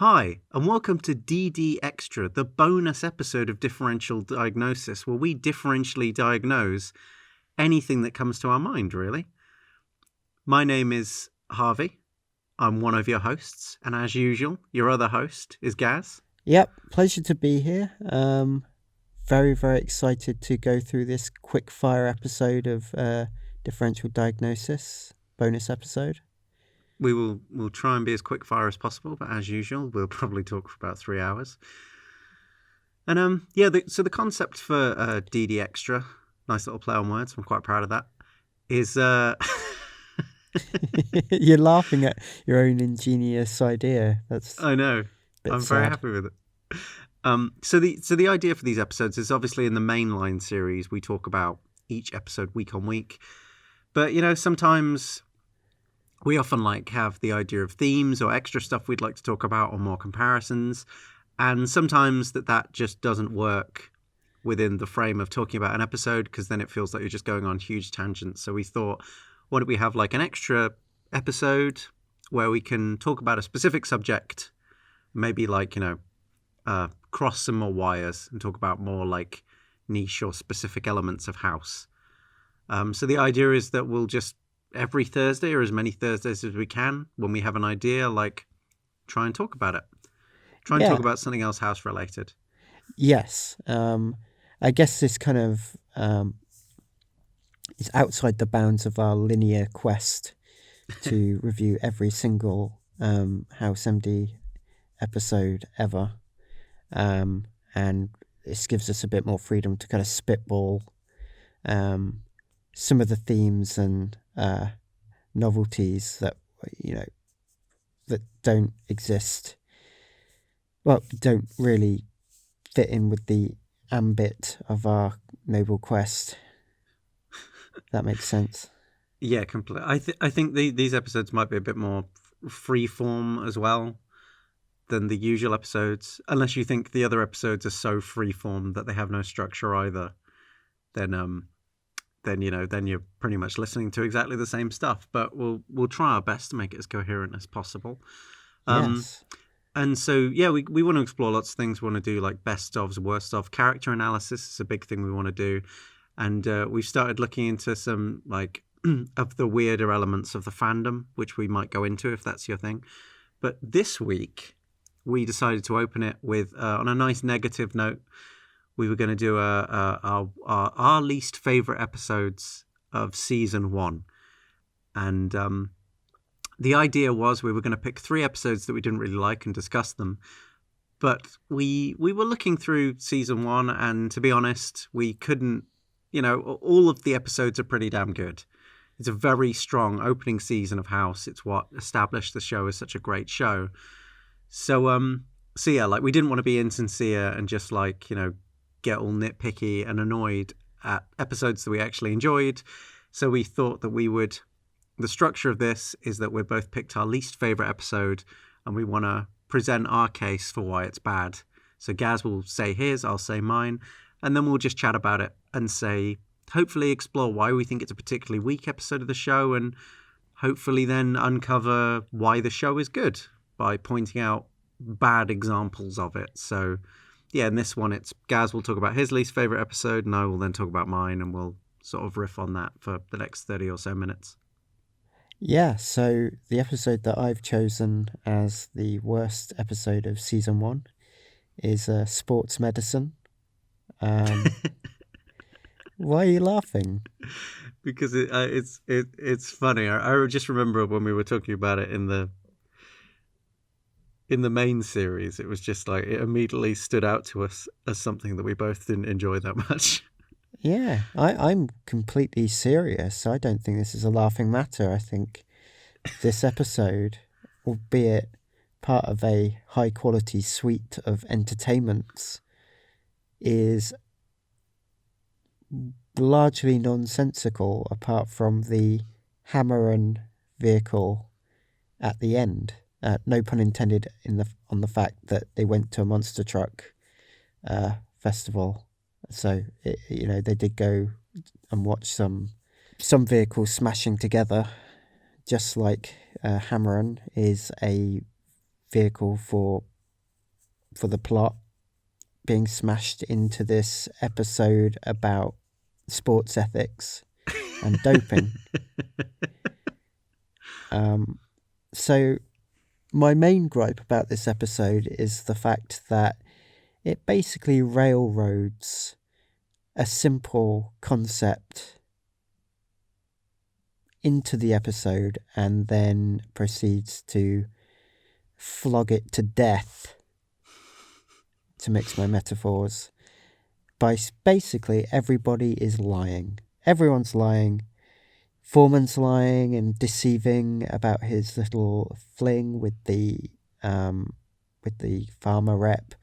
Hi, and welcome to DDXtra, the bonus episode of Differential Diagnosis, where we differentially diagnose anything that comes to our mind, really. My name is Harvey. I'm one of your hosts, and as usual, your other host is Gaz. Yep, pleasure to be here. Very, very excited to go through this quick fire episode of Differential Diagnosis, bonus episode. We'll try and be as quick fire as possible, but as usual, we'll probably talk for about 3 hours. And so the concept for DDXtra, nice little play on words, I'm quite proud of that, is... You're laughing at your own ingenious idea. I know. I'm very happy with it. So the idea for these episodes is obviously in the mainline series we talk about each episode week on week, but sometimes we often have the idea of themes or extra stuff we'd like to talk about or more comparisons, and sometimes that just doesn't work within the frame of talking about an episode because then it feels like you're just going on huge tangents. So we thought, why don't we have an extra episode where we can talk about a specific subject, maybe cross some more wires and talk about more niche or specific elements of house. So the idea is that we'll just every Thursday or as many Thursdays as we can, when we have an idea, try and talk about it. Try and talk about something else house related. Yes. I guess this kind of is outside the bounds of our linear quest to review every single House MD episode ever. And this gives us a bit more freedom to kind of spitball some of the themes and novelties that that don't exist, don't really fit in with the ambit of our noble quest. That makes sense. Yeah, completely. I think these episodes might be a bit more free form as well than the usual episodes, unless you think the other episodes are so free form that they have no structure either. Then you're pretty much listening to exactly the same stuff. But we'll try our best to make it as coherent as possible. Yes. And so, we want to explore lots of things. We want to do best ofs, worst of. Character analysis is a big thing we want to do. And we've started looking into some of the weirder elements of the fandom, which we might go into if that's your thing. But this week, we decided to open it with, on a nice negative note, we were going to do our least favorite episodes of season 1. And the idea was we were going to pick 3 episodes that we didn't really like and discuss them. But we were looking through season 1, and to be honest, we couldn't, all of the episodes are pretty damn good. It's a very strong opening season of House. It's what established the show as such a great show. So we didn't want to be insincere and just get all nitpicky and annoyed at episodes that we actually enjoyed. So we thought that the structure of this is that we both picked our least favorite episode and we want to present our case for why it's bad. So Gaz will say his, I'll say mine, and then we'll just chat about it and hopefully explore why we think it's a particularly weak episode of the show, and hopefully then uncover why the show is good by pointing out bad examples of it. So in this one, it's Gaz will talk about his least favorite episode, and I will then talk about mine, and we'll sort of riff on that for the next 30 or so minutes. Yeah, so the episode that I've chosen as the worst episode of season 1 is Sports Medicine. Why are you laughing? Because it's funny. I just remember when we were talking about it in the main series, it was just it immediately stood out to us as something that we both didn't enjoy that much. Yeah, I'm completely serious. I don't think this is a laughing matter. I think this episode, albeit part of a high-quality suite of entertainments, is largely nonsensical apart from the Hammer vehicle at the end. No pun intended on the fact that they went to a monster truck festival. So, they did go and watch some vehicles smashing together, just like Hammerin is a vehicle for for the plot being smashed into this episode about sports ethics and doping. So my main gripe about this episode is the fact that it basically railroads a simple concept into the episode and then proceeds to flog it to death, to mix my metaphors, by basically everybody is lying. Everyone's lying. Foreman's lying and deceiving about his little fling with the farmer rep,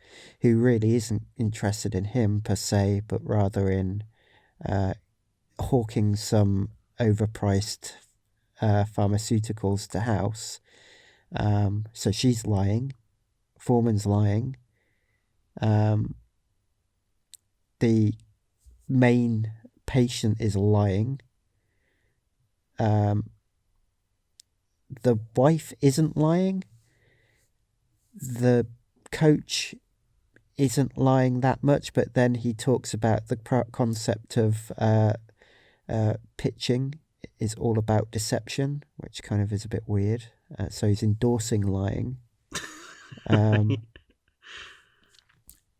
who really isn't interested in him per se, but rather in hawking some overpriced pharmaceuticals to house. So she's lying. Foreman's lying. The main patient is lying. The wife isn't lying. The coach isn't lying that much, but then he talks about the concept of pitching is all about deception, which kind of is a bit weird. So he's endorsing lying.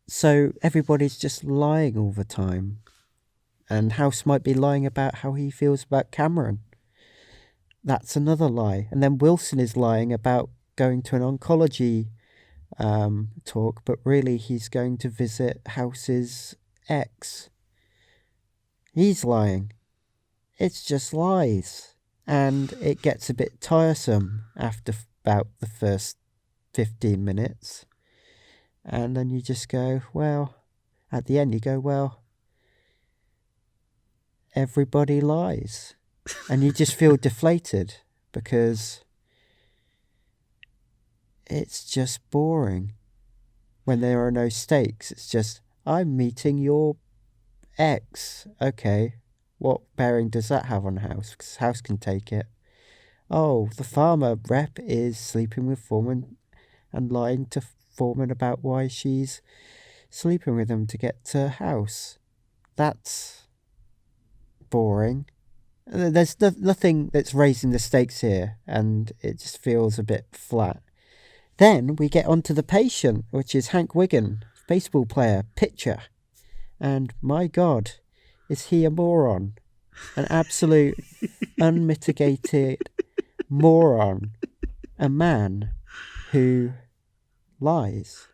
So everybody's just lying all the time. And House might be lying about how he feels about Cameron. That's another lie. And then Wilson is lying about going to an oncology talk, but really he's going to visit House's ex. He's lying. It's just lies. And it gets a bit tiresome after about the first 15 minutes. And then you just go, well, at the end you go, well, everybody lies. And you just feel deflated because it's just boring when there are no stakes. It's just, I'm meeting your ex. Okay, what bearing does that have on House? Because House can take it. Oh, the farmer rep is sleeping with Foreman and lying to Foreman about why she's sleeping with him to get to House. That's boring. There's nothing that's raising the stakes here, and it just feels a bit flat. Then we get onto the patient, which is Hank Wigan, baseball player, pitcher. And my God, is he a moron? An absolute unmitigated moron. A man who lies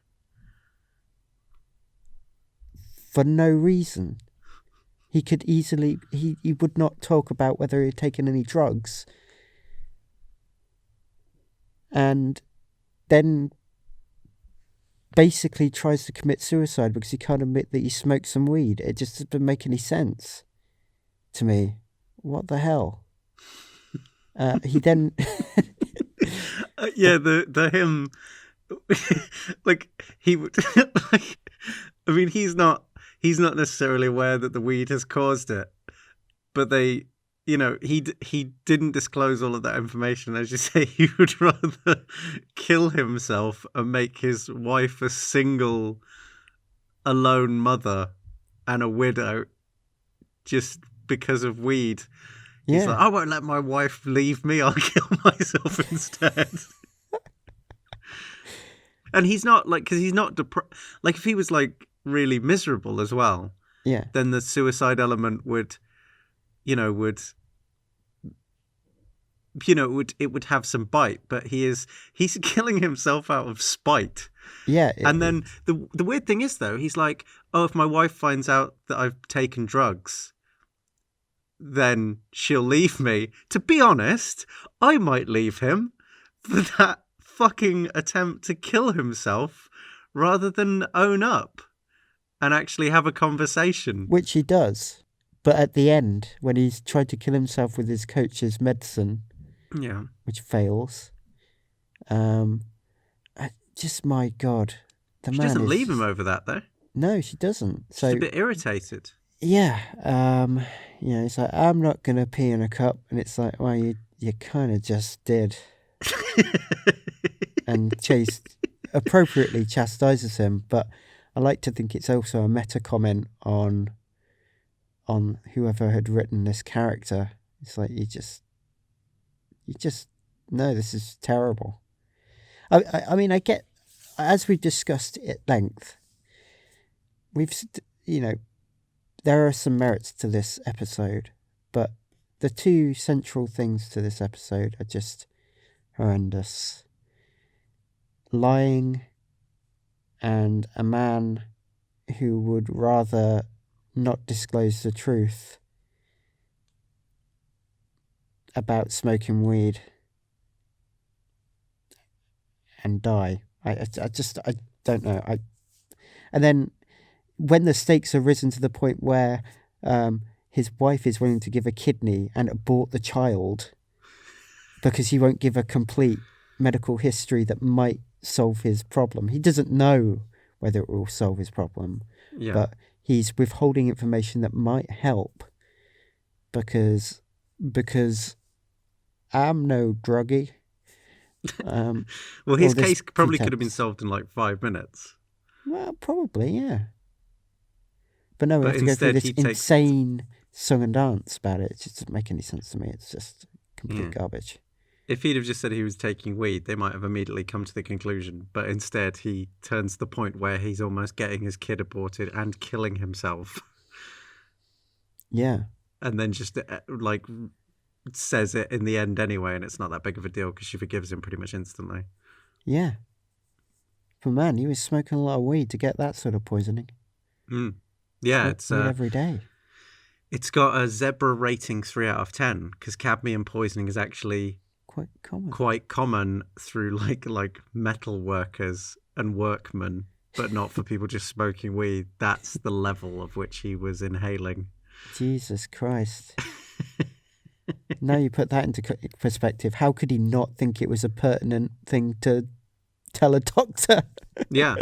for no reason. He could easily, he would not talk about whether he had taken any drugs. And then basically tries to commit suicide because he can't admit that he smoked some weed. It just doesn't make any sense to me. What the hell? He then... yeah, the him... like, he would... like, I mean, he's not necessarily aware that the weed has caused it, but they, you know, he didn't disclose all of that information. As you say, he would rather kill himself and make his wife a single, alone mother and a widow just because of weed. Yeah. He's like, I won't let my wife leave me. I'll kill myself instead. And he's not like, because he's not like, if he was like really miserable as well, yeah, then the suicide element would have some bite. But he's killing himself out of spite. Yeah. And then the weird thing is, though, he's like, oh, if my wife finds out that I've taken drugs, then she'll leave me. To be honest, I might leave him for that fucking attempt to kill himself rather than own up and actually have a conversation. Which he does. But at the end, when he's tried to kill himself with his coach's medicine, yeah, which fails, just, my God, she doesn't leave him over that, though. No, she doesn't. She's a bit irritated. Yeah, it's like, I'm not going to pee in a cup. And it's like, well, you kind of just did. And chased appropriately chastises him, but I like to think it's also a meta comment on whoever had written this character. It's like you just no, this is terrible. I mean, I get, as we've discussed at length, there are some merits to this episode, but the two central things to this episode are just horrendous. Lying and a man who would rather not disclose the truth about smoking weed and die. I don't know. And then when the stakes are risen to the point where his wife is willing to give a kidney and abort the child because he won't give a complete medical history that might solve his problem. He doesn't know whether it will solve his problem, but he's withholding information that might help because I'm no druggie. Well, his case probably could have been solved in like 5 minutes. Well, probably, yeah. But no, we have to go through this insane song and dance about it. It just doesn't make any sense to me. It's just complete garbage. If he'd have just said he was taking weed, they might have immediately come to the conclusion. But instead, he turns to the point where he's almost getting his kid aborted and killing himself. Yeah. And then just like says it in the end anyway, and it's not that big of a deal because she forgives him pretty much instantly. Yeah. But man, he was smoking a lot of weed to get that sort of poisoning. Yeah, it's every day. It's got a zebra rating 3 out of 10 because cadmium poisoning is actually quite common through like metal workers and workmen, but not for people just smoking weed. That's the level of which he was inhaling. Jesus Christ. Now you put that into perspective. How could he not think it was a pertinent thing to tell a doctor? Yeah.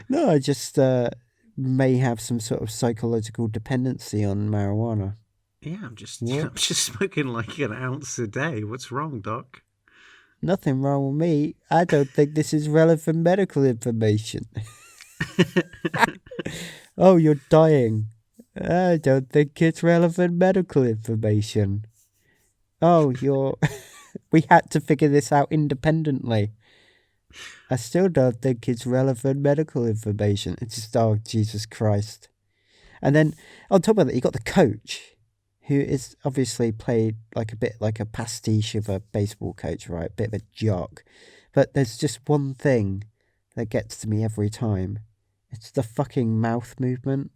No, I just may have some sort of psychological dependency on marijuana. Yeah, I'm just smoking like an ounce a day. What's wrong, Doc? Nothing wrong with me. I don't think this is relevant medical information. Oh, you're dying. I don't think it's relevant medical information. Oh, we had to figure this out independently. I still don't think it's relevant medical information. It's just, oh, Jesus Christ. And then on top of that, you got the coach, who is obviously played like a bit like a pastiche of a baseball coach, right? A bit of a jock. But there's just one thing that gets to me every time. It's the fucking mouth movement.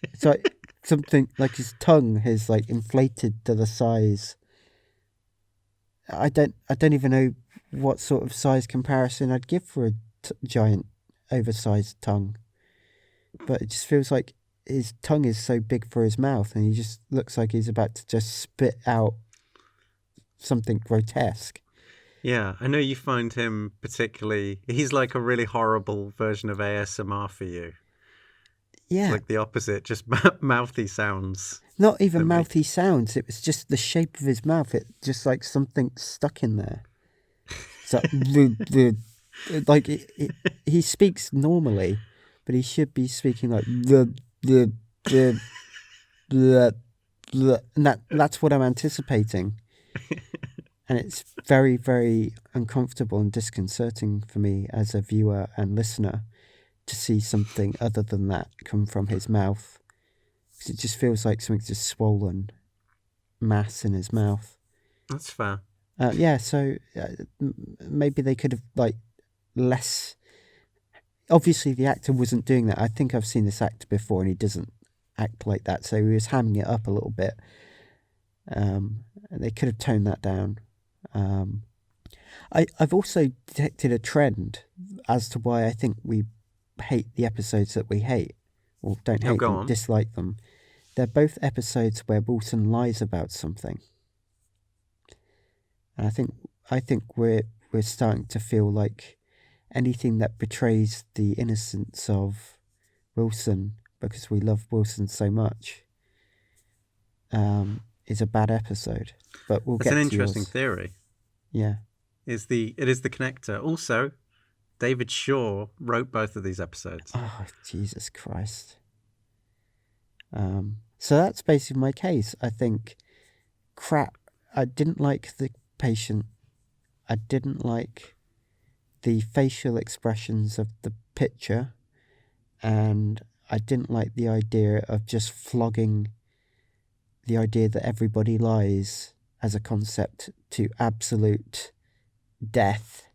It's like something like his tongue is like inflated to the size. I don't even know what sort of size comparison I'd give for a giant oversized tongue. But it just feels like his tongue is so big for his mouth and he just looks like he's about to just spit out something grotesque. Yeah, I know you find him particularly... He's like a really horrible version of ASMR for you. Yeah. It's like the opposite, just mouthy sounds. Not even mouthy sounds, it was just the shape of his mouth. It just like something stuck in there. So, like, he speaks normally, but he should be speaking like... and that's what I'm anticipating. And it's very, very uncomfortable and disconcerting for me as a viewer and listener to see something other than that come from his mouth. Because it just feels like something's just swollen mass in his mouth. That's fair. Yeah, so maybe they could have, like, less... Obviously, the actor wasn't doing that. I think I've seen this actor before, and he doesn't act like that. So he was hamming it up a little bit. And they could have toned that down. I've also detected a trend as to why I think we hate the episodes that we hate, or don't hate them, dislike them. They're both episodes where Wilson lies about something. And I think we're starting to feel like anything that betrays the innocence of Wilson, because we love Wilson so much, is a bad episode. But we'll get to That's an interesting yours. theory. Yeah. It is the connector. Also, David Shaw wrote both of these episodes. Oh, Jesus Christ. So that's basically my case. I think I didn't like the patient. I didn't like the facial expressions of the picture. And I didn't like the idea of just flogging the idea that everybody lies as a concept to absolute death,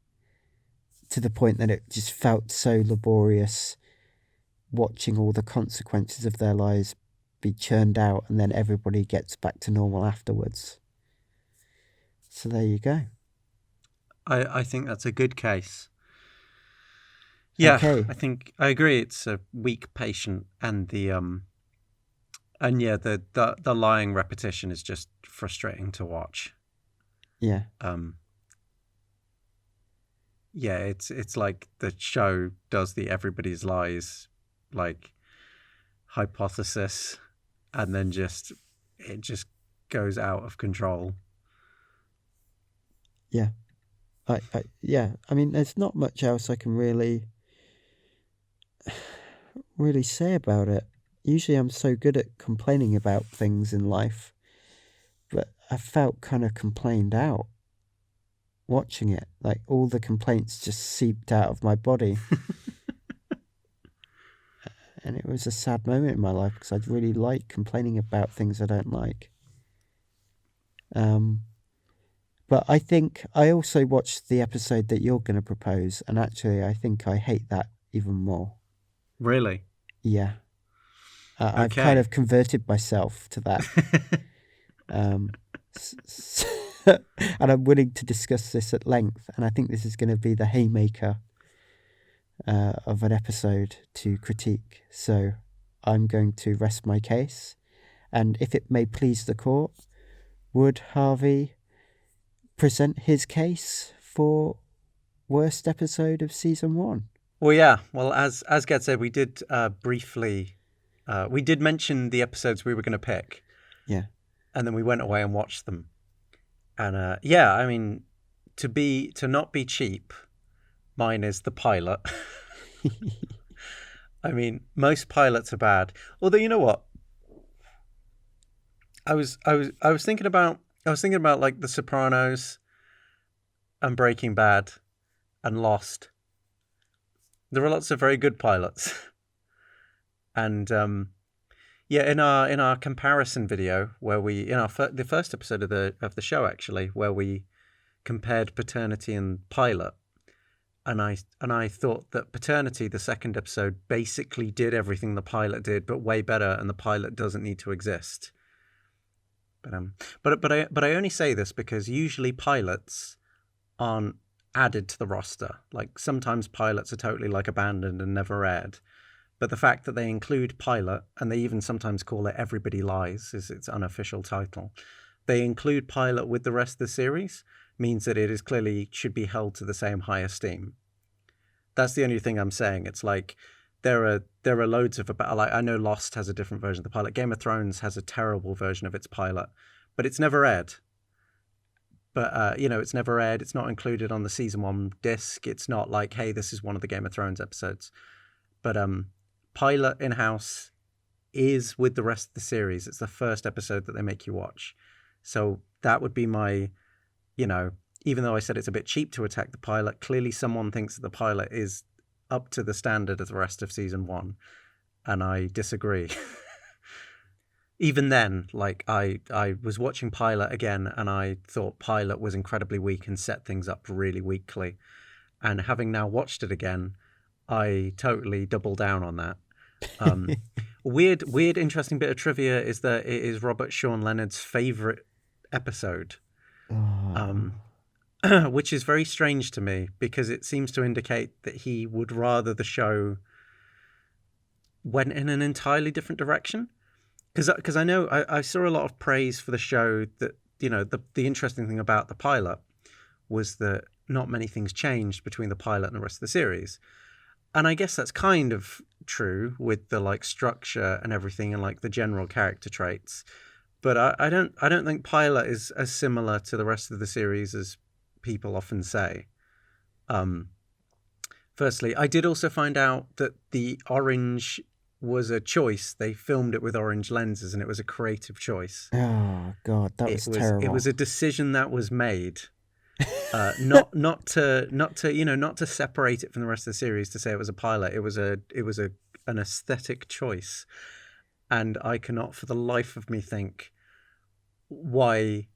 to the point that it just felt so laborious watching all the consequences of their lies be churned out, and then everybody gets back to normal afterwards. So there you go. I think that's a good case. Yeah, Okay. I think I agree. It's a weak patient, and the lying repetition is just frustrating to watch. Yeah. Yeah, it's like the show does the everybody's lies like hypothesis, and then it just goes out of control. Yeah. I mean, there's not much else I can really say about it. Usually I'm so good at complaining about things in life, but I felt kind of complained out watching it. Like all the complaints just seeped out of my body. And it was a sad moment in my life because I'd really like complaining about things I don't like. But I think I also watched the episode that you're going to propose, and actually I think I hate that even more. Really? Yeah. I've kind of converted myself to that. And I'm willing to discuss this at length, and I think this is going to be the haymaker of an episode to critique. So I'm going to rest my case, and if it may please the court, would Harvey present his case for worst episode of season 1? Well, yeah. Well, as Gad said, we did briefly, we did mention the episodes we were going to pick. Yeah. And then we went away and watched them. And yeah, I mean, to not be cheap, mine is the pilot. I mean, most pilots are bad. Although, you know what? I was thinking about like The Sopranos and Breaking Bad and Lost. There are lots of very good pilots. And yeah, in our comparison video where we the first episode of the show actually, where we compared Paternity and Pilot, and I thought that Paternity, the second episode, basically did everything the pilot did, but way better, and the pilot doesn't need to exist. But I only say this because usually pilots aren't added to the roster. Like sometimes pilots are totally like abandoned and never aired. But the fact that they include Pilot, and they even sometimes call it Everybody Lies, is its unofficial title, they include Pilot with the rest of the series, means that it is clearly should be held to the same high esteem. That's the only thing I'm saying. It's like there are loads of, like, I know Lost has a different version of the pilot. Game of Thrones has a terrible version of its pilot, but it's never aired. But it's never aired. It's not included on the season 1 disc. It's not like, hey, this is one of the Game of Thrones episodes. But Pilot in-house is with the rest of the series. It's the first episode that they make you watch. So that would be my, even though I said it's a bit cheap to attack the pilot, clearly someone thinks that the pilot is up to the standard of the rest of season 1. And I disagree. Even then, like I was watching Pilot again, and I thought Pilot was incredibly weak and set things up really weakly. And having now watched it again, I totally double down on that. Weird, interesting bit of trivia is that it is Robert Sean Leonard's favorite episode, which is very strange to me because it seems to indicate that he would rather the show went in an entirely different direction. Because I know I saw a lot of praise for the show that, the interesting thing about the pilot was that not many things changed between the pilot and the rest of the series. And I guess that's kind of true with the like structure and everything and like the general character traits. But I don't think Pilot is as similar to the rest of the series as people often say. Firstly, I did also find out that the orange was a choice. They filmed it with orange lenses, and it was a creative choice. Oh God, that was terrible. It was a decision that was made, not to separate it from the rest of the series, to say it was a pilot. It was an aesthetic choice, and I cannot for the life of me think why.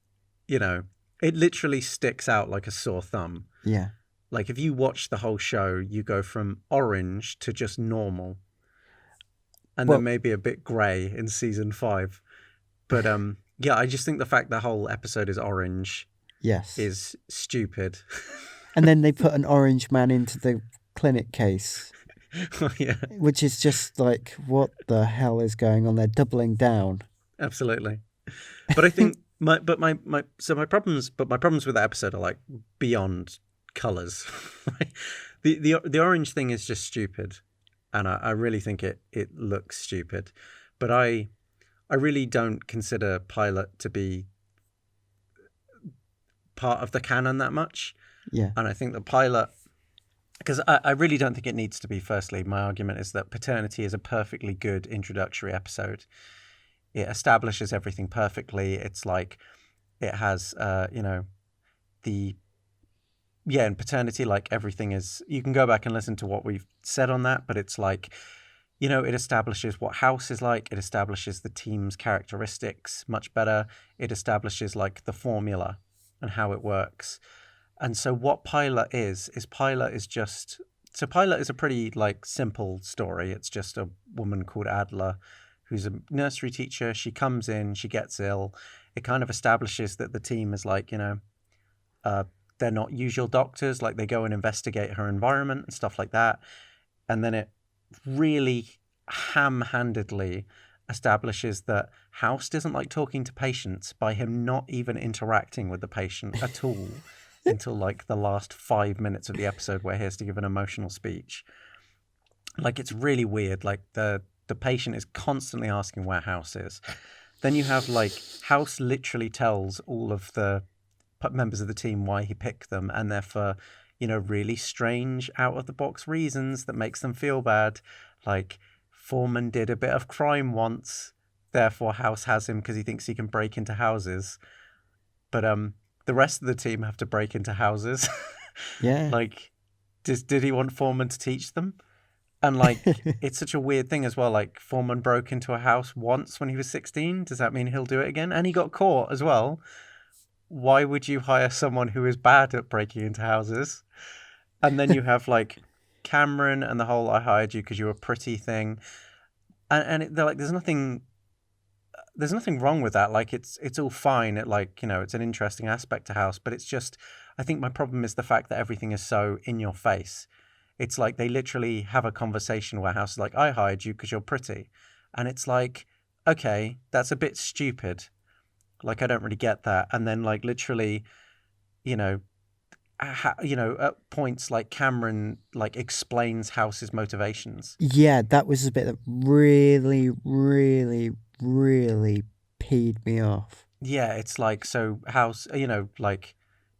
It literally sticks out like a sore thumb. Yeah. Like, if you watch the whole show, you go from orange to just normal. And then maybe a bit grey in season 5. But yeah, I just think the fact the whole episode is orange is stupid. And then they put an orange man into the clinic case. Yeah. Which is just like, what the hell is going on there? Doubling down. Absolutely. But I think my problems with that episode are like beyond colours. the orange thing is just stupid, and I really think it looks stupid. But I really don't consider pilot to be part of the canon that much. Yeah. And I think the pilot, because I really don't think it needs to be. Firstly, my argument is that Paternity is a perfectly good introductory episode. It establishes everything perfectly. It's like it has in Paternity, like, everything is, you can go back and listen to what we've said on that, but it's like, it establishes what House is like. It establishes the team's characteristics much better. It establishes like the formula and how it works. And so what Pilot is Pilot is a pretty like simple story. It's just a woman called Adler who's a nursery teacher. She comes in, she gets ill. It kind of establishes that the team is like, they're not usual doctors. Like, they go and investigate her environment and stuff like that. And then it really ham-handedly establishes that House doesn't like talking to patients by him not even interacting with the patient at all until like the last 5 minutes of the episode where he has to give an emotional speech. Like, it's really weird. Like, the patient is constantly asking where House is. Then you have like House literally tells all of the members of the team why he picked them, and they're for really strange out of the box reasons that makes them feel bad. Like, Foreman did a bit of crime once, therefore House has him because he thinks he can break into houses. But the rest of the team have to break into houses. Yeah. Like, did he want Foreman to teach them? And like, it's such a weird thing as well. Like, Foreman broke into a house once when he was 16. Does that mean he'll do it again? And he got caught as well. Why would you hire someone who is bad at breaking into houses? And then you have like Cameron and the whole "I hired you because you were pretty" thing, and they're like, there's nothing wrong with that. Like, it's all fine. It, like, it's an interesting aspect to House, but it's just, I think my problem is the fact that everything is so in your face. It's like they literally have a conversation where House is like, "I hired you because you're pretty," and it's like, okay, that's a bit stupid. Like, I don't really get that. And then like literally, at points like Cameron like explains House's motivations. Yeah, that was a bit that really, really, really peed me off. Yeah, it's like, so House, like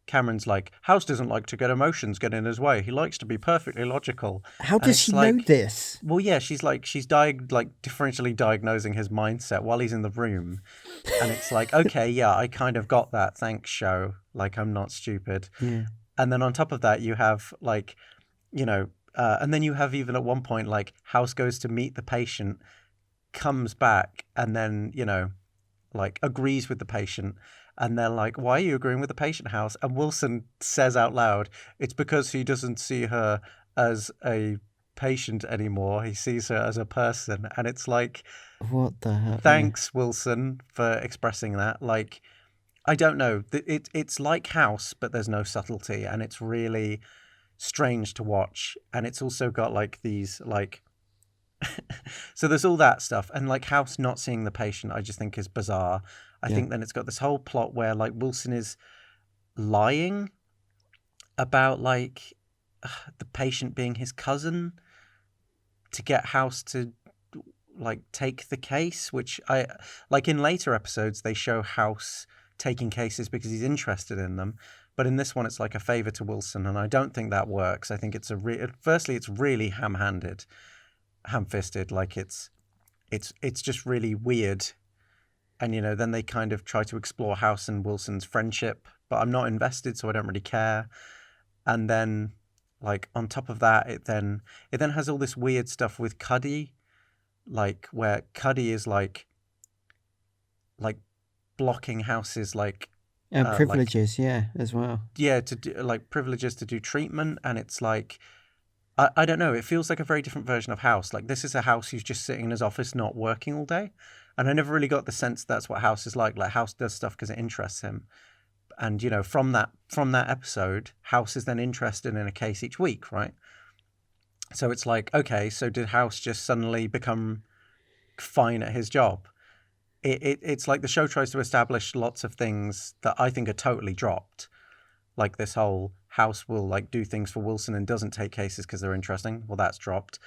Cameron's like, House doesn't like to get emotions get in his way. He likes to be perfectly logical. How does she know this? Well, yeah, she's differentially diagnosing his mindset while he's in the room. And it's like, okay, yeah, I kind of got that. Thanks, show. Like, I'm not stupid. Yeah. And then on top of that, you have like, and then you have even at one point, like, House goes to meet the patient, comes back, and then, like, agrees with the patient. And they're like, "Why are you agreeing with the patient, House?" And Wilson says out loud, "It's because he doesn't see her as a patient anymore. He sees her as a person." And it's like, what the hell? Thanks, Wilson, for expressing that. Like, I don't know. It's like House, but there's no subtlety. And it's really strange to watch. And it's also got like these like... so there's all that stuff. And like House not seeing the patient, I just think is bizarre. I think then it's got this whole plot where like Wilson is lying about like the patient being his cousin to get House to like take the case, which I like in later episodes they show House taking cases because he's interested in them. But in this one, it's like a favor to Wilson, and I don't think that works. I think it's firstly, it's really ham-fisted. Like it's just really weird. And, then they kind of try to explore House and Wilson's friendship, but I'm not invested, so I don't really care. And then, like, on top of that, it then has all this weird stuff with Cuddy, like, where Cuddy is, like blocking House's, like... And privileges, as well. Yeah, to do, like, privileges to do treatment, and it's like... I don't know, it feels like a very different version of House. Like, this is a House who's just sitting in his office not working all day. And I never really got the sense that's what House is like. Like, House does stuff because it interests him. And, from that episode, House is then interested in a case each week, right? So it's like, okay, so did House just suddenly become fine at his job? It's like the show tries to establish lots of things that I think are totally dropped. Like this whole House will, like, do things for Wilson and doesn't take cases because they're interesting. Well, that's dropped.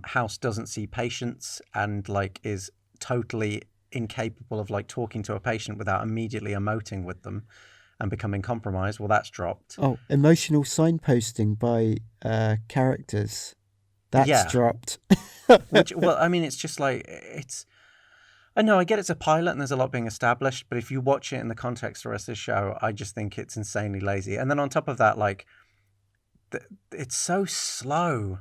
House doesn't see patients and, like, is totally incapable of, like, talking to a patient without immediately emoting with them and becoming compromised. Well, that's dropped. Oh, emotional signposting by characters. That's dropped. Which, well, I mean, it's just like, I know, I get it's a pilot and there's a lot being established, but if you watch it in the context of the rest of the show, I just think it's insanely lazy. And then on top of that, like, it's so slow.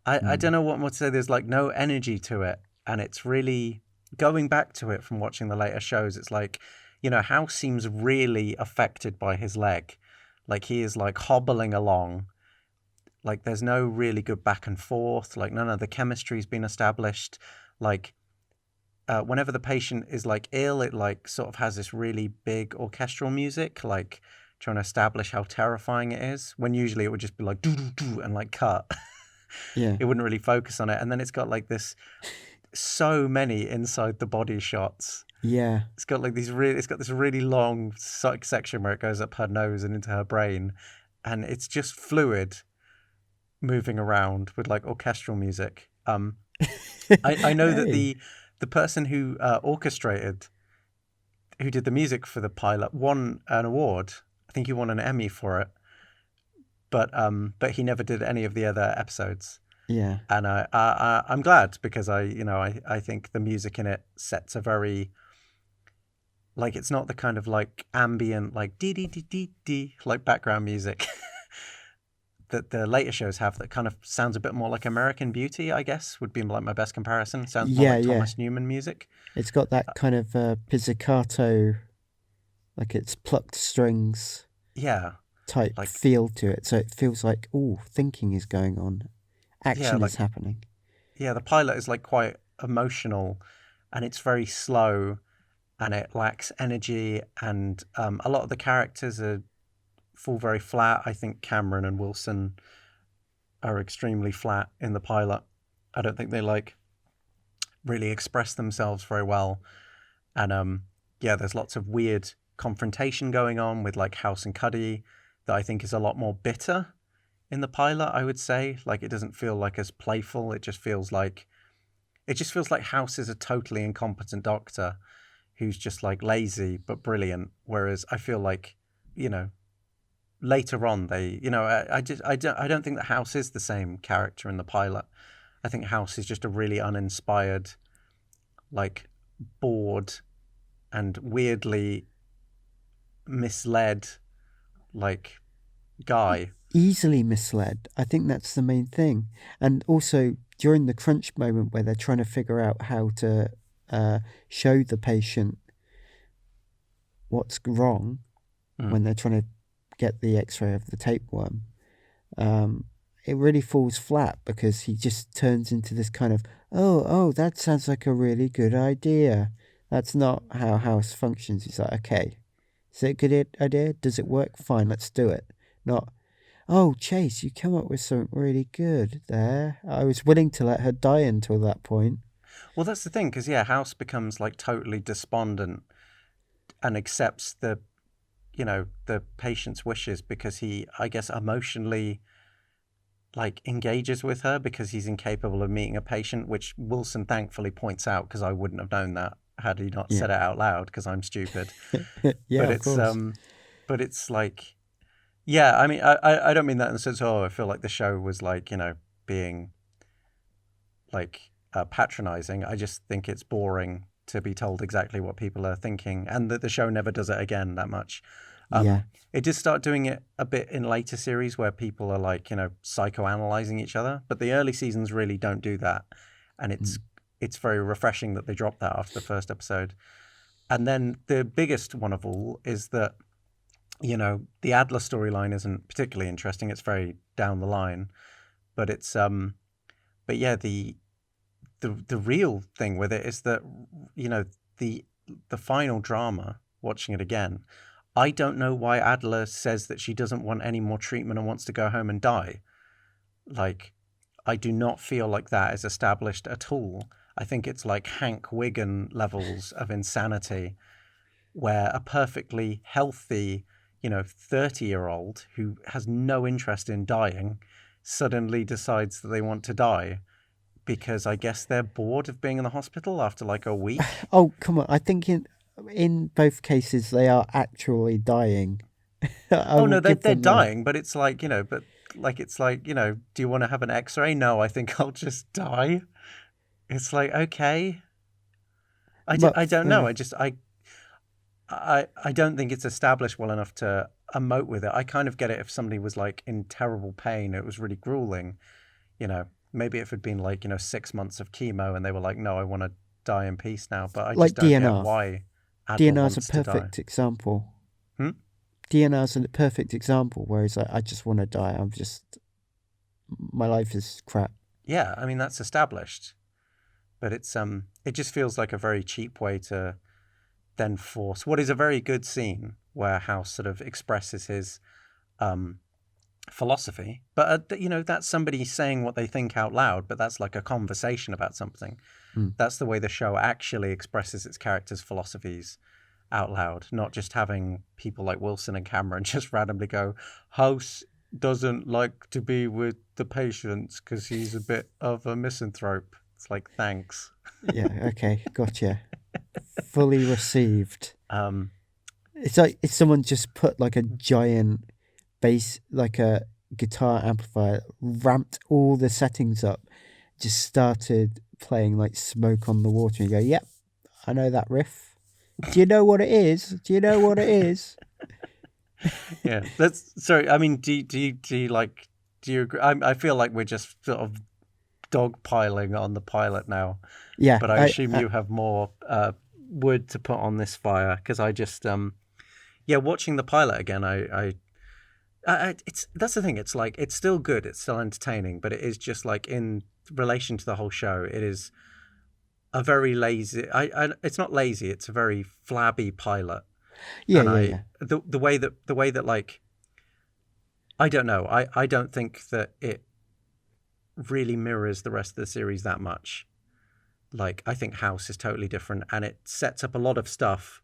I don't know what more to say. There's, like, no energy to it. And it's really, going back to it from watching the later shows, it's like, House seems really affected by his leg. Like, he is, like, hobbling along. Like, there's no really good back and forth. Like, none of the chemistry's been established. Like, whenever the patient is, like, ill, it, like, sort of has this really big orchestral music, like, trying to establish how terrifying it is, when usually it would just be like, doo-doo-doo, and, like, cut. Yeah. It wouldn't really focus on it. And then it's got, like, so many inside the body shots. Yeah. It's got, like, it's got this really long section where it goes up her nose and into her brain. And it's just fluid moving around with, like, orchestral music. I know that the person who orchestrated, who did the music for the pilot, won an award. I think he won an Emmy for it. But he never did any of the other episodes. Yeah. And I'm glad, because I think the music in it sets a very, like, it's not the kind of, like, ambient, like, dee dee dee dee dee, like, background music that the later shows have, that kind of sounds a bit more like American Beauty, I guess, would be, like, my best comparison. Sounds more like Thomas Newman music. It's got that kind of pizzicato, like it's plucked strings type, like, feel to it. So it feels like, thinking is going on. Action is happening. Yeah, the pilot is, like, quite emotional, and it's very slow, and it lacks energy, and a lot of the characters fall very flat. I think Cameron and Wilson are extremely flat in the pilot. I don't think they, like, really express themselves very well. And there's lots of weird confrontation going on with, like, House and Cuddy that I think is a lot more bitter in the pilot, I would say. Like, it doesn't feel like as playful. It just feels like House is a totally incompetent doctor who's just, like, lazy but brilliant. Whereas I feel like, later on they, I don't think that House is the same character in the pilot. I think House is just a really uninspired, like, bored and weirdly misled, like, guy. Easily misled. I think that's the main thing. And also during the crunch moment where they're trying to figure out how to show the patient what's wrong, when they're trying to get the x-ray of the tapeworm, it really falls flat, because he just turns into this kind of, oh, that sounds like a really good idea. That's not how House functions. He's like, okay, is it a good idea? Does it work? Fine, let's do it. Not, oh, Chase, you come up with something really good there. I was willing to let her die until that point. Well, that's the thing, because, House becomes, like, totally despondent and accepts the patient's wishes because he, I guess, emotionally, like, engages with her because he's incapable of meeting a patient, which Wilson thankfully points out, because I wouldn't have known that had he not said it out loud, because I'm stupid. But it's course. but it's like, yeah, I mean, I don't mean that in the sense, I feel like the show was like, being like patronizing. I just think it's boring to be told exactly what people are thinking, and that the show never does it again that much. Yeah. It did start doing it a bit in later series where people are like, psychoanalyzing each other, but the early seasons really don't do that, and it's very refreshing that they dropped that after the first episode. And then the biggest one of all is that, the Adler storyline isn't particularly interesting. It's very down the line, but it's but yeah, the real thing with it is that, the final drama, watching it again, I don't know why Adler says that she doesn't want any more treatment and wants to go home and die. Like, I do not feel like that is established at all. I think it's like Hank Wigan levels of insanity, where a perfectly healthy, 30-year-old who has no interest in dying suddenly decides that they want to die because I guess they're bored of being in the hospital after like a week. Oh, come on. I think in both cases they are actually dying. Oh no, they're dying, but it's like, it's like, do you want to have an X-ray? No, I think I'll just die. It's like, okay. I don't know. I don't think it's established well enough to emote with it. I kind of get it if somebody was like in terrible pain, it was really grueling, maybe if it had been like, 6 months of chemo and they were like, no, I want to die in peace now. But I like just don't DNR. get why Adler DNR's wants a to die. perfect example. DNR's a perfect example where he's like, I just want to die. My life is crap. Yeah, I mean, that's established. But it's it just feels like a very cheap way to then force what is a very good scene where House sort of expresses his philosophy. But, that's somebody saying what they think out loud, but that's like a conversation about something. That's the way the show actually expresses its characters' philosophies out loud, not just having people like Wilson and Cameron just randomly go, House doesn't like to be with the patients because he's a bit of a misanthrope. It's like, thanks. Yeah, okay, gotcha. Fully received. It's like if someone just put like a giant bass, like a guitar amplifier, ramped all the settings up, just started playing like Smoke on the Water, and you go, yep, I know that riff. Do you know what it is? Do you know what it is? Yeah, that's sorry. I mean, do you like? Do you agree? I feel like we're just sort of dogpiling on the pilot now. Yeah, but I assume you have more wood to put on this fire because I just watching the pilot again. It's that's the thing. It's like it's still good. It's still entertaining, but it is just like in relation to the whole show, it is a very lazy. It's not lazy. It's a very flabby pilot. Yeah, and yeah. The way that like, I don't know. I don't think that it really mirrors the rest of the series that much. Like, I think House is totally different, and it sets up a lot of stuff.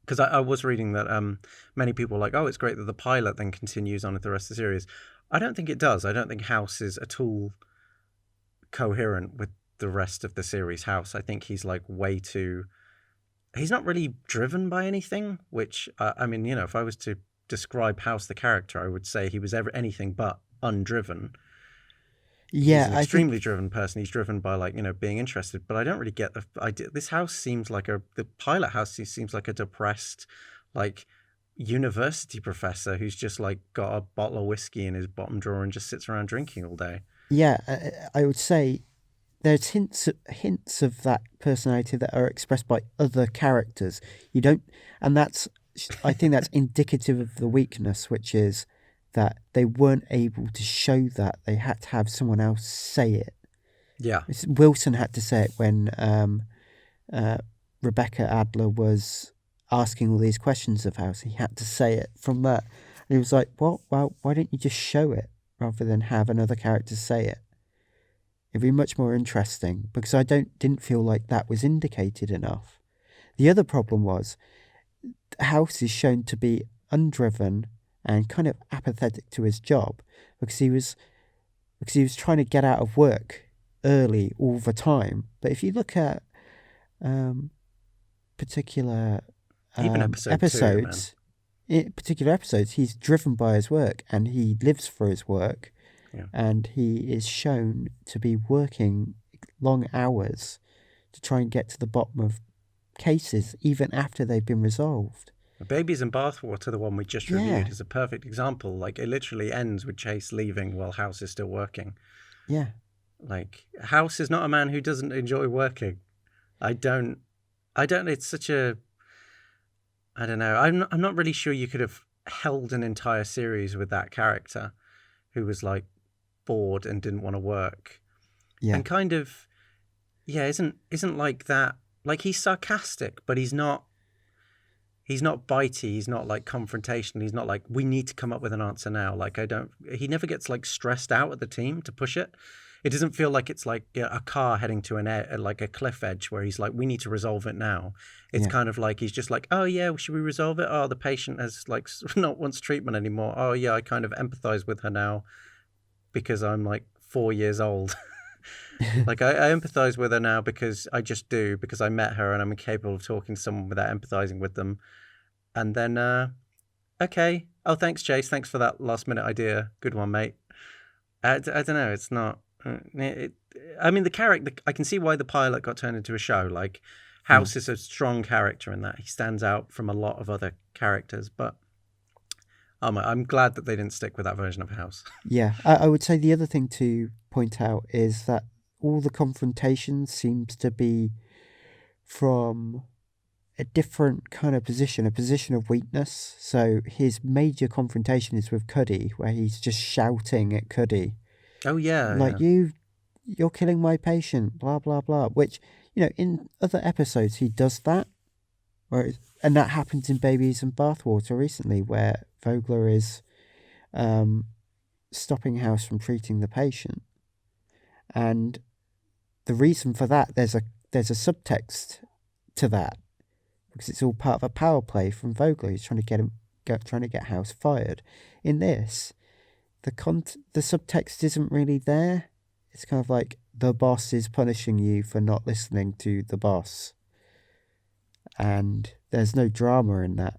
Because I was reading that many people are like, oh, it's great that the pilot then continues on with the rest of the series. I don't think it does. I don't think House is at all coherent with the rest of the series. House, I think he's like way too... He's not really driven by anything, which, I mean, if I was to describe House the character, I would say he was anything but undriven. Yeah, he's an extremely driven person. He's driven by like, being interested, but I don't really get the idea. This House seems like the pilot House seems like a depressed, like, university professor who's just like got a bottle of whiskey in his bottom drawer and just sits around drinking all day. Yeah, I would say there's hints of that personality that are expressed by other characters. You don't, and I think that's indicative of the weakness, which is that they weren't able to show that. They had to have someone else say it. Yeah. Wilson had to say it when Rebecca Adler was asking all these questions of House. He had to say it from that. And he was like, well, why don't you just show it rather than have another character say it? It'd be much more interesting, because I didn't feel like that was indicated enough. The other problem was House is shown to be undriven and kind of apathetic to his job because he was trying to get out of work early all the time. But if you look at particular even episodes, in particular episodes, he's driven by his work and he lives for his work. Yeah. And he is shown to be working long hours to try and get to the bottom of cases, even after they've been resolved. Babies in Bathwater, the one we just Yeah. reviewed, is a perfect example. Like, it literally ends with Chase leaving while House is still working. Yeah. Like, House is not a man who doesn't enjoy working. I don't, it's such a, I don't know. I'm not really sure you could have held an entire series with that character who was like bored and didn't want to work. Yeah. And kind of, yeah, isn't like that. Like, he's sarcastic, but he's not bitey. He's not like confrontational. He's not like, we need to come up with an answer now. Like, he never gets like stressed out at the team to push it. It doesn't feel like it's like a car heading to like a cliff edge where he's like, we need to resolve it now. It's kind of like, he's just like, oh yeah, should we resolve it? Oh, the patient has like not wants treatment anymore. Oh yeah, I kind of empathize with her now because I'm like 4 years old. Like, I empathize with her now because I just do, because I met her and I'm incapable of talking to someone without empathizing with them. And then, okay. Oh, thanks, Chase. Thanks for that last minute idea. Good one, mate. I don't know. It's not. I mean, the character. I can see why the pilot got turned into a show. Like, House is a strong character in that. He stands out from a lot of other characters. But I'm glad that they didn't stick with that version of House. Yeah. I would say the other thing to point out is that all the confrontation seems to be from a different kind of position, a position of weakness. So his major confrontation is with Cuddy, where he's just shouting at Cuddy. Oh yeah, like, you're killing my patient, blah blah blah. Which, in other episodes he does that, and that happens in Babies and Bathwater recently, where Vogler is stopping House from treating the patient, and the reason for that, there's a subtext to that, because it's all part of a power play from Vogler. He's trying to get House fired. In this, the subtext isn't really there. It's kind of like, the boss is punishing you for not listening to the boss, and there's no drama in that.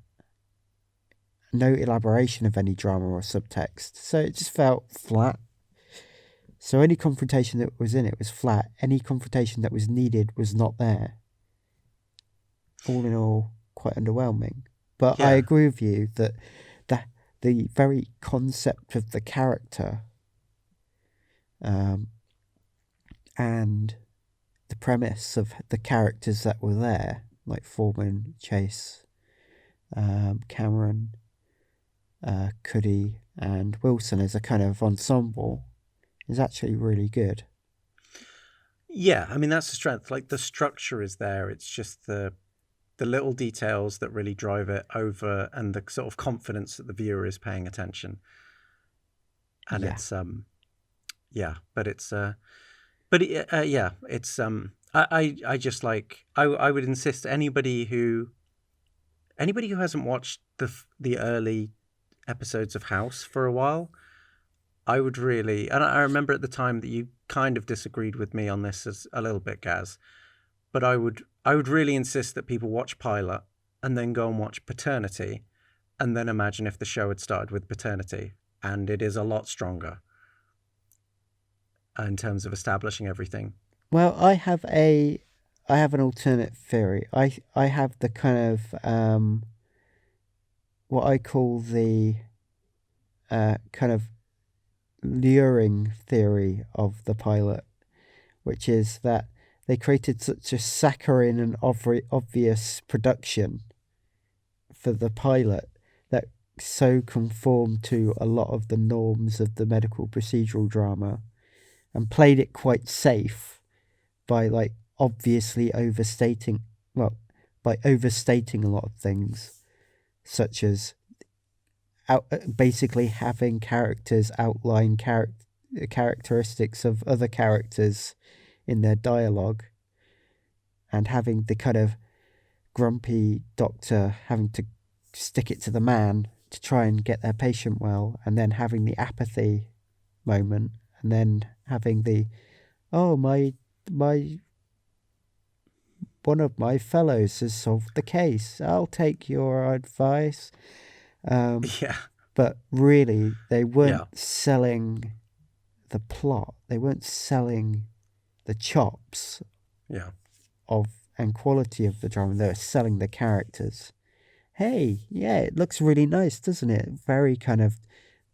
No elaboration of any drama or subtext. So it just felt flat. So any confrontation that was in it was flat. Any confrontation that was needed was not there. All in all, quite underwhelming. But I agree with you that the very concept of the character and the premise of the characters that were there, like Foreman, Chase, Cameron, Cuddy, and Wilson as a kind of ensemble, is actually really good. Yeah, I mean, that's the strength. Like, the structure is there. It's just the little details that really drive it over, and the sort of confidence that the viewer is paying attention. And it's I just like, I would insist anybody who hasn't watched the early episodes of House for a while, I would really, and I remember at the time that you kind of disagreed with me on this as a little bit, Gaz, but I would really insist that people watch Pilot and then go and watch Paternity, and then imagine if the show had started with Paternity, and it is a lot stronger in terms of establishing everything. Well, I have an alternate theory. I have the kind of what I call the kind of luring theory of the pilot, which is that they created such a saccharine and obvious production for the pilot that so conformed to a lot of the norms of the medical procedural drama, and played it quite safe by like obviously overstating a lot of things, such as basically having characters outline characteristics of other characters in their dialogue, and having the kind of grumpy doctor having to stick it to the man to try and get their patient well, and then having the apathy moment, and then having the, oh, my one of my fellows has solved the case, I'll take your advice. Yeah. But really, they weren't Yeah. selling the plot. They weren't selling the chops Yeah. of and quality of the drama. They were selling the characters. Hey, yeah, it looks really nice, doesn't it? Very kind of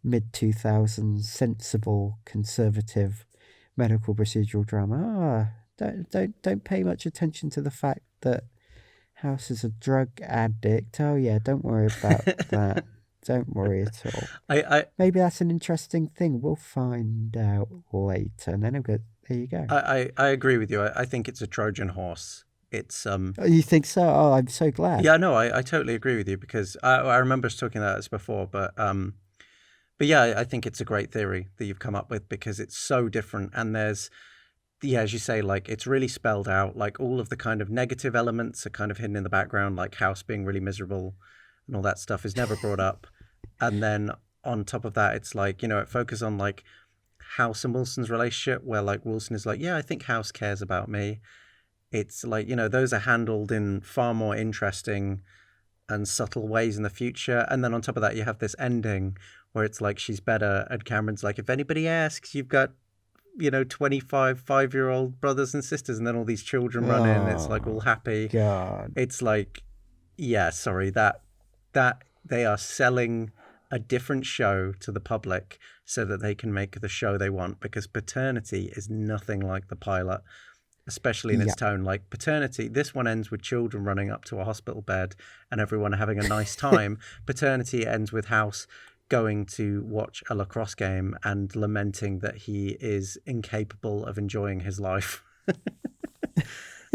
mid-2000s, sensible, conservative medical procedural drama. Don't pay much attention to the fact that House is a drug addict. Oh yeah, don't worry about that. Don't worry at all. I Maybe that's an interesting thing. We'll find out later. And then I'll go, there you go. I agree with you. I think it's a Trojan horse. It's Oh, you think so? Oh, I'm so glad. Yeah, no, I totally agree with you because I remember us talking about this before, but yeah, I think it's a great theory that you've come up with because it's so different and there's yeah, as you say, like it's really spelled out. Like all of the kind of negative elements are kind of hidden in the background, like House being really miserable and all that stuff is never brought up. And then on top of that, it's like, you know, it focuses on like House and Wilson's relationship where like Wilson is like, yeah, I think House cares about me. It's like, you know, those are handled in far more interesting and subtle ways in the future. And then on top of that, you have this ending where it's like she's better. And Cameron's like, if anybody asks, you've got, you know, 25 5-year-old brothers and sisters. And then all these children run in. It's like all happy. God. It's like, yeah, sorry, that they are selling a different show to the public so that they can make the show they want because Paternity is nothing like the pilot. Especially in its tone, like Paternity, this one ends with children running up to a hospital bed and everyone having a nice time. Paternity ends with House going to watch a lacrosse game and lamenting that he is incapable of enjoying his life.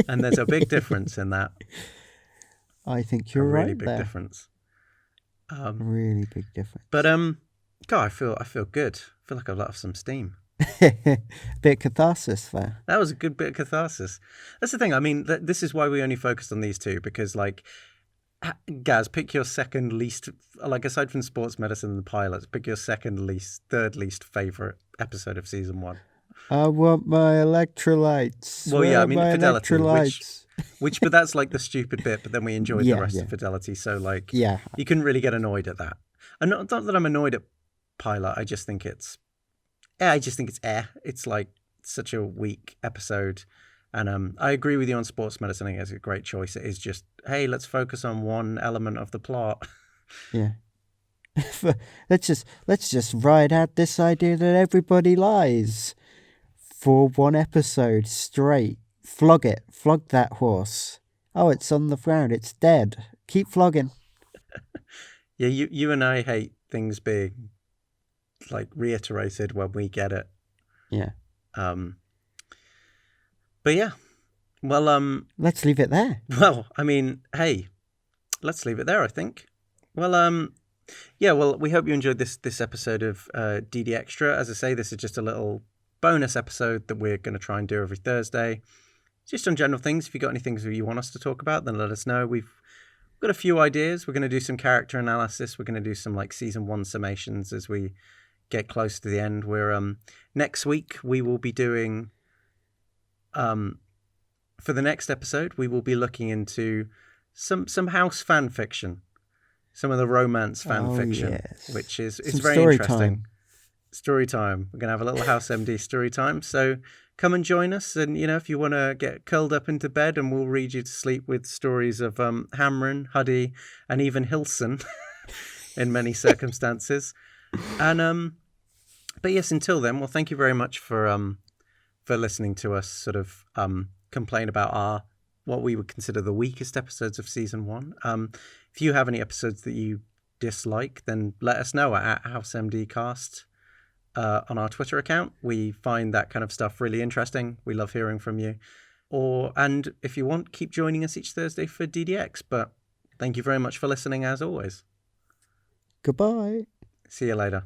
And there's a big difference in that. I think you're a really right big there. difference. Really big difference. But God, I feel good. I feel like I've let off some steam. Bit of catharsis there. That was a good bit of catharsis. That's the thing. I mean, this is why we only focused on these two because, like, Gaz, pick your second least, like, aside from sports medicine and the pilots, pick your third least favorite episode of season 1. I want my electrolytes. Well, yeah, I mean, my Fidelity, electrolytes? but that's like the stupid bit. But then we enjoyed the rest yeah. of Fidelity, so like, Yeah. you couldn't really get annoyed at that. And not that I'm annoyed at pilot. I just think it's It's like such a weak episode. And I agree with you on sports medicine. I think it's a great choice. It is just, hey, let's focus on one element of the plot. Yeah. let's just ride out this idea that everybody lies for one episode straight. Flog that horse. Oh, it's on the ground. It's dead. Keep flogging. Yeah, you and I hate things being like reiterated when we get it. Yeah. But yeah. Well, let's leave it there. Well, I mean, hey, let's leave it there, I think. Well, yeah, well, we hope you enjoyed this episode of DDXtra. As I say, this is just a little bonus episode that we're going to try and do every Thursday. Just on general things. If you've got any things that you want us to talk about, then let us know. We've got a few ideas. We're going to do some character analysis. We're going to do some like season 1 summations as we get close to the end. We're next week we will be doing for the next episode we will be looking into some House fan fiction, some of the romance fan fiction, yes. which is Some very story interesting. time. Story time. We're gonna have a little House MD story time. So come and join us, and you know if you want to get curled up into bed, and we'll read you to sleep with stories of Hamron, Huddy, and even Hilson in many circumstances. And but yes, until then, well, thank you very much for listening to us sort of complain about what we would consider the weakest episodes of season 1. If you have any episodes that you dislike, then let us know at HouseMDcast on our Twitter account. We find that kind of stuff really interesting. We love hearing from you. And if you want, keep joining us each Thursday for DDX. But thank you very much for listening as always. Goodbye. See you later.